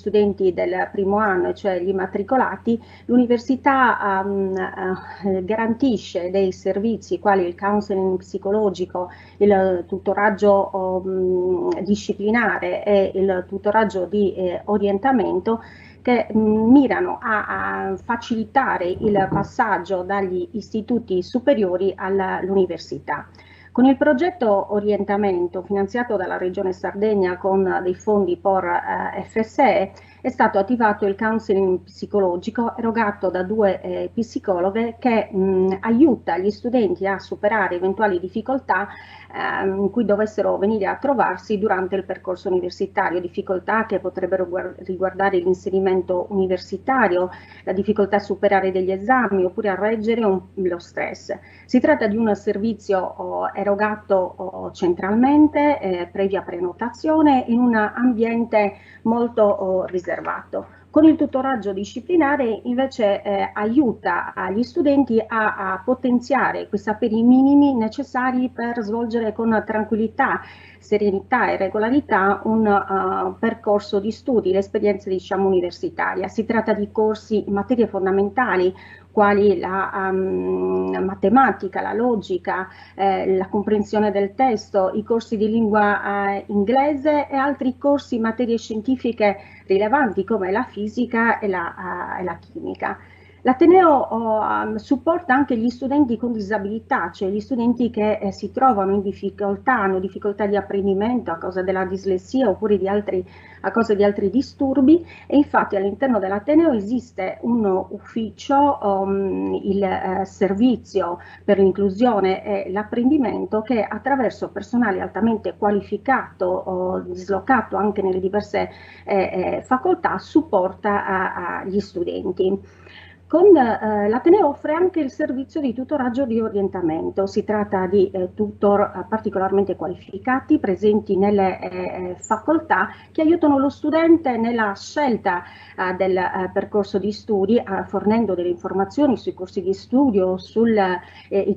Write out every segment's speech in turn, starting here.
studenti del primo anno, cioè gli immatricolati, l'università garantisce dei servizi quali il counseling psicologico, il tutoraggio disciplinare e il tutoraggio di orientamento che mirano a facilitare il passaggio dagli istituti superiori all'università. Con il progetto Orientamento, finanziato dalla Regione Sardegna con dei fondi POR FSE, è stato attivato il counseling psicologico erogato da due psicologhe che aiuta gli studenti a superare eventuali difficoltà in cui dovessero venire a trovarsi durante il percorso universitario, difficoltà che potrebbero riguardare l'inserimento universitario, la difficoltà a superare degli esami oppure a reggere lo stress. Si tratta di un servizio erogato centralmente, previa prenotazione, in un ambiente molto riservato. Con il tutoraggio disciplinare invece aiuta gli studenti a potenziare quei saperi minimi necessari per svolgere con tranquillità, serenità e regolarità un percorso di studi, l'esperienza universitaria. Si tratta di corsi in materie fondamentali quali la matematica, la logica, la comprensione del testo, i corsi di lingua inglese e altri corsi in materie scientifiche rilevanti come la fisica e la chimica. L'Ateneo supporta anche gli studenti con disabilità, cioè gli studenti che si trovano in difficoltà, hanno difficoltà di apprendimento a causa della dislessia oppure a causa di altri disturbi, e infatti all'interno dell'Ateneo esiste un ufficio, il servizio per l'inclusione e l'apprendimento, che attraverso personale altamente qualificato, dislocato anche nelle diverse facoltà, supporta gli studenti. L'Ateneo offre anche il servizio di tutoraggio di orientamento. Si tratta di tutor particolarmente qualificati presenti nelle facoltà, che aiutano lo studente nella scelta del percorso di studi, fornendo delle informazioni sui corsi di studio, sui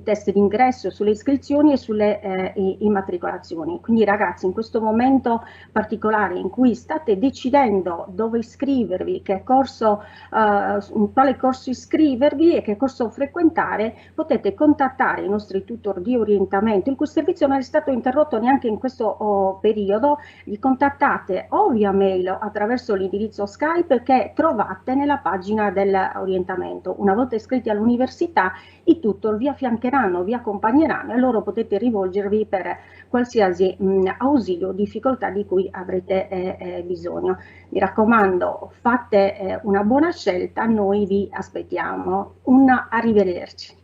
test d'ingresso, sulle iscrizioni e sulle immatricolazioni. Quindi ragazzi, in questo momento particolare in cui state decidendo dove iscrivervi, in quale corso iscrivervi e che corso frequentare, potete contattare i nostri tutor di orientamento, il cui servizio non è stato interrotto neanche in questo periodo. Li contattate o via mail o attraverso l'indirizzo Skype che trovate nella pagina dell'orientamento. Una volta iscritti all'università, i tutor vi affiancheranno, vi accompagneranno e loro potete rivolgervi per qualsiasi ausilio o difficoltà di cui avrete bisogno. Mi raccomando, fate una buona scelta, noi vi aspettiamo. Un arrivederci.